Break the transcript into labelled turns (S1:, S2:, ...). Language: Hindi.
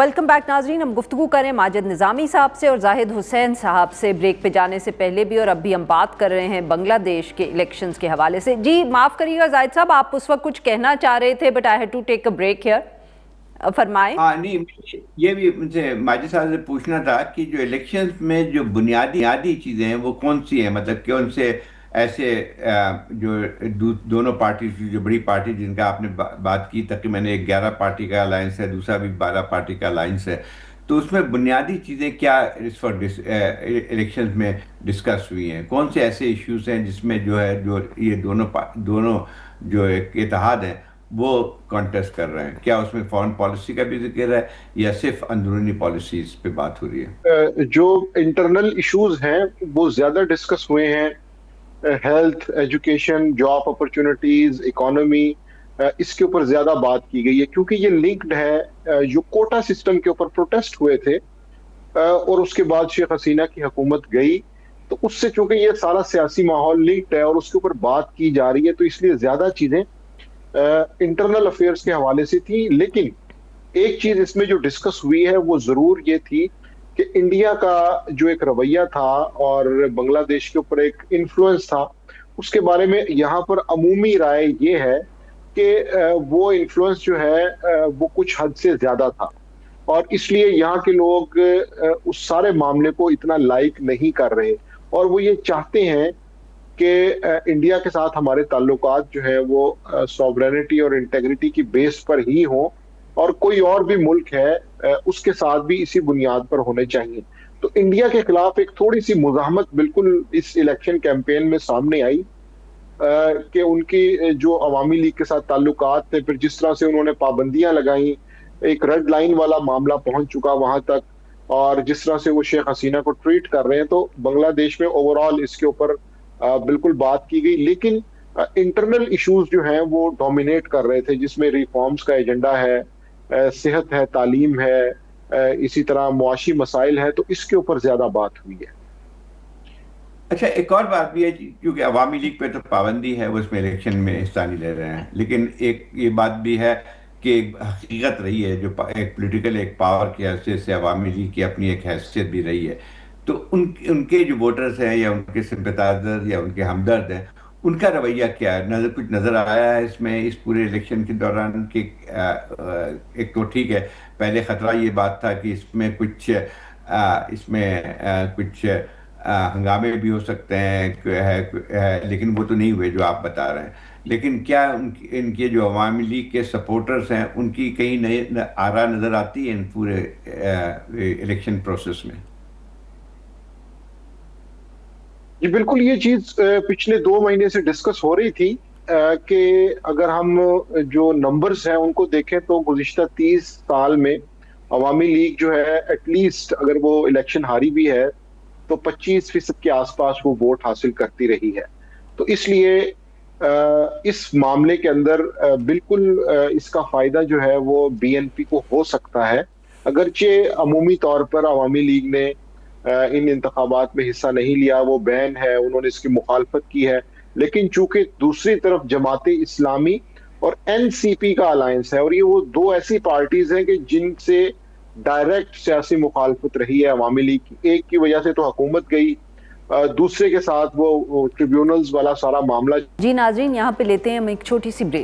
S1: वेलकम बैक नाजरीन। हम गुफ्तगू करें माजिद निज़ामी साहब से और जाहिद हुसैन साहब से ब्रेक पे जाने से पहले भी, और अब भी हम बात कर रहे हैं बांग्लादेश के इलेक्शंस के हवाले से। जी माफ़ करिएगा जाहिद साहब, आप उस वक्त कुछ कहना चाह रहे थे, but I had to take a break here. फरमाएं।
S2: हाँ नहीं, ये भी मुझे माजिद साहब से पूछना था कि जो इलेक्शंस में जो बुनियादी चीज़ें हैं वो कौन सी हैं, मतलब कौन से ऐसे जो दोनों पार्टी, जो बड़ी पार्टी जिनका आपने बात की, तक मैंने 11 पार्टी का अलायंस है, दूसरा भी 12 पार्टी का अलायंस है, तो उसमें बुनियादी चीज़ें क्या इस वक्त इलेक्शंस में डिस्कस हुई हैं? कौन से ऐसे इश्यूज हैं जिसमें जो है, जो ये दोनों जो एक इत्तेहाद है वो कॉन्टेस्ट कर रहे हैं? क्या उसमें फॉरेन पॉलिसी का भी जिक्र है या सिर्फ अंदरूनी पॉलिसीज पे बात हो रही है?
S3: जो इंटरनल इश्यूज हैं वो ज्यादा डिस्कस हुए हैं। Health, education, job opportunities, economy, इसके ऊपर ज्यादा बात की गई है क्योंकि ये लिंक्ड है। जो कोटा सिस्टम के ऊपर प्रोटेस्ट हुए थे और उसके बाद शेख हसीना की हुकूमत गई, तो उससे चूंकि ये सारा सियासी माहौल लिंक्ड है और उसके ऊपर बात की जा रही है, तो इसलिए ज्यादा चीजें इंटरनल अफेयर्स के हवाले से थी। लेकिन एक चीज इसमें जो डिस्कस हुई है वो जरूर ये थी कि इंडिया का जो एक रवैया था और बांग्लादेश के ऊपर एक इन्फ्लुएंस था, उसके बारे में यहाँ पर अमूमी राय ये है कि वो इन्फ्लुएंस जो है वो कुछ हद से ज्यादा था और इसलिए यहाँ के लोग उस सारे मामले को इतना लाइक नहीं कर रहे और वो ये चाहते हैं कि इंडिया के साथ हमारे ताल्लुकात जो है वो सॉवरेनिटी और इंटेग्रिटी की बेस पर ही हो और कोई और भी मुल्क है उसके साथ भी इसी बुनियाद पर होने चाहिए। तो इंडिया के खिलाफ एक थोड़ी सी मुज़ाहमत बिल्कुल इस इलेक्शन कैंपेन में सामने आई कि उनकी जो अवामी लीग के साथ ताल्लुकात थे, फिर जिस तरह से उन्होंने पाबंदियां लगाई, एक रेड लाइन वाला मामला पहुंच चुका वहां तक, और जिस तरह से वो शेख हसीना को ट्रीट कर रहे हैं, तो बांग्लादेश में ओवरऑल इसके ऊपर बिल्कुल बात की गई। लेकिन इंटरनल इश्यूज जो हैं वो डोमिनेट कर रहे थे, जिसमें रिफॉर्म्स का एजेंडा है, सेहत है, तालीम है, इसी तरह मुआशी मसाइल है, तो इसके ऊपर ज्यादा बात हुई है।
S2: अच्छा, एक और बात भी है क्योंकि अवामी लीग पे तो पाबंदी है, वो इसमें इलेक्शन में हिस्सा नहीं ले रहे हैं, लेकिन एक ये बात भी है कि एक हकीकत रही है, जो एक पॉलिटिकल एक पावर की हैसियत से अवामी लीग की अपनी एक हैसियत भी रही है। तो उनके जो वोटर्स हैं या उनके सिंपैथाइजर या उनके हमदर्द हैं, उनका रवैया क्या है? कुछ नजर आया है इसमें इस पूरे इलेक्शन के दौरान कि एक तो ठीक है, पहले खतरा ये बात था कि इसमें कुछ हंगामे भी हो सकते हैं, लेकिन वो तो नहीं हुए जो आप बता रहे हैं। लेकिन क्या इनके जो अवामी लीग के सपोर्टर्स हैं उनकी कहीं नई आरा नजर आती है इन पूरे इलेक्शन प्रोसेस में?
S3: जी बिल्कुल, ये चीज पिछले 2 महीने से डिस्कस हो रही थी कि अगर हम जो नंबर्स हैं उनको देखें तो गुज़िश्ता 30 साल में अवामी लीग जो है एटलीस्ट अगर वो इलेक्शन हारी भी है तो 25% के आसपास वो वोट हासिल करती रही है। तो इसलिए इस मामले के अंदर बिल्कुल इसका फायदा जो है वो बीएनपी को हो सकता है। अगरचे अमूमी तौर पर अवामी लीग ने इन इंतखाबात में हिस्सा नहीं लिया, वो बैन है, उन्होंने इसकी मुखालफत की है, लेकिन चूंकि दूसरी तरफ जमाते इस्लामी और एनसीपी का अलायंस है और ये वो दो ऐसी पार्टीज हैं कि जिनसे डायरेक्ट सियासी मुखालफत रही है अवामी लीग की। एक की वजह से तो हुकूमत गई, दूसरे के साथ वो ट्रिब्यूनल्स वाला सारा मामला।
S1: जी नाजरीन, यहाँ पे लेते हैं हम एक छोटी सी ब्रेक।